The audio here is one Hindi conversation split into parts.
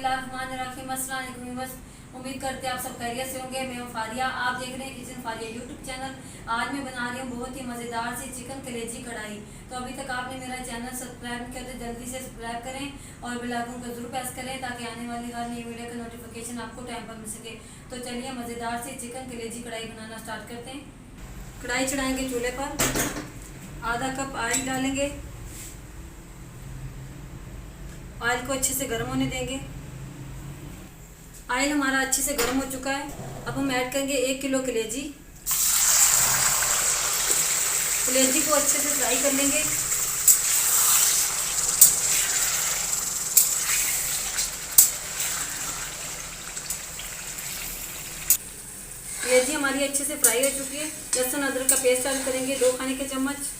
बिस्मिल्लाहिर्रहमानिर्रहीम। अस्सलाम वालेकुम व्यूअर्स, उम्मीद करते हैं आप सब खैरियत से होंगे। मैं हूं फारिया, आप देख रहे हैं किचन फारिया यूट्यूब चैनल। आज मैं बना रही हूं बहुत ही मज़ेदार सी चिकन कलेजी कढ़ाई। तो अभी तक आपने मेरा चैनल सब्सक्राइब नहीं किया तो जल्दी से सब्सक्राइब करें और बेल आइकन को जरूर प्रेस करें ताकि आने वाली हर नई वीडियो का नोटिफिकेशन आपको टाइम पर मिल सके। तो चलिए मज़ेदार सी चिकन कलेजी कढ़ाई बनाना स्टार्ट करते हैं। कढ़ाई चढ़ाएंगे चूल्हे पर, आधा कप ऑयल डालेंगे। ऑयल को अच्छे से गर्म होने देंगे। ऑयल हमारा अच्छे से गर्म हो चुका है। अब हम ऐड करेंगे 1 किलो कलेजी। कलेजी को अच्छे से फ्राई कर लेंगे। कलेजी हमारी अच्छे से फ्राई हो चुकी है। लहसुन अदरक का पेस्ट ऐड करेंगे 2 खाने के चम्मच।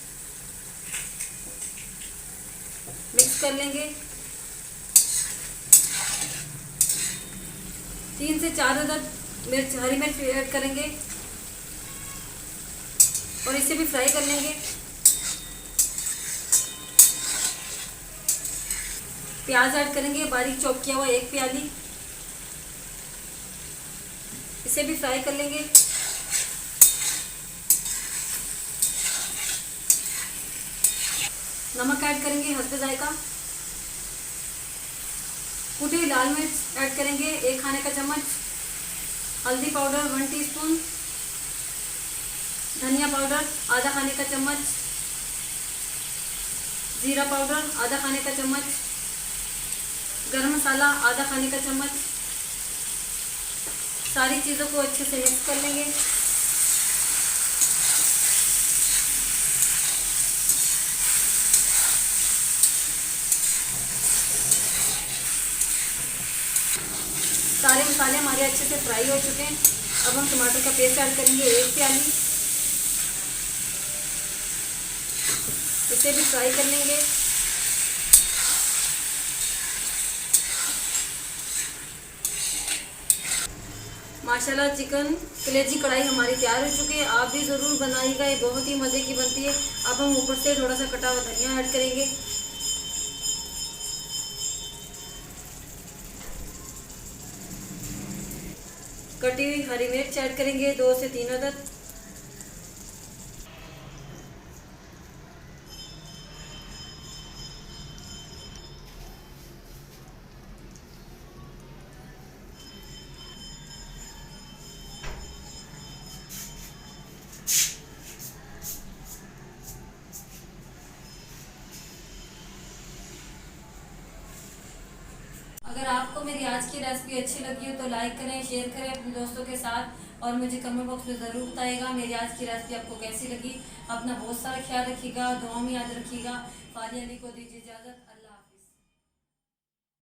मिक्स कर लेंगे। 3 से 4 अदद हरी मिर्च ऐड करेंगे और इसे भी फ्राई कर लेंगे। प्याज ऐड करेंगे, बारीक चॉप किया हुआ 1 प्याली। इसे भी फ्राई कर लेंगे। नमक ऐड करेंगे हस्बे जायका। कुटी हुई लाल मिर्च ऐड करेंगे 1 खाने का चम्मच। हल्दी पाउडर 1 टीस्पून। धनिया पाउडर आधा खाने का चम्मच। जीरा पाउडर आधा खाने का चम्मच। गरम मसाला आधा खाने का चम्मच। सारी चीज़ों को अच्छे से मिक्स कर लेंगे। सारे मसाले हमारे अच्छे से फ्राई हो चुके हैं। अब हम टमाटर का पेस्ट ऐड करेंगे 1 प्याली। इसे भी फ्राई कर लेंगे। माशाल्लाह चिकन कलेजी कढ़ाई हमारी तैयार हो चुकी है। आप भी ज़रूर बनाइएगा, ये बहुत ही मज़े की बनती है। अब हम ऊपर से थोड़ा सा कटा हुआ धनिया ऐड करेंगे। कटी हुई हरी मिर्च ऐड करेंगे 2 से 3 अदद। अगर आपको मेरी आज की रेसिपी अच्छी लगी हो तो लाइक करें, शेयर करें अपने दोस्तों के साथ और मुझे कमेंट बॉक्स में ज़रूर बताइएगा मेरी आज की रेसिपी आपको कैसी लगी। अपना बहुत सारा ख्याल रखिएगा, दुआ में याद रखिएगा। फारिया अली को दीजिए इजाज़त।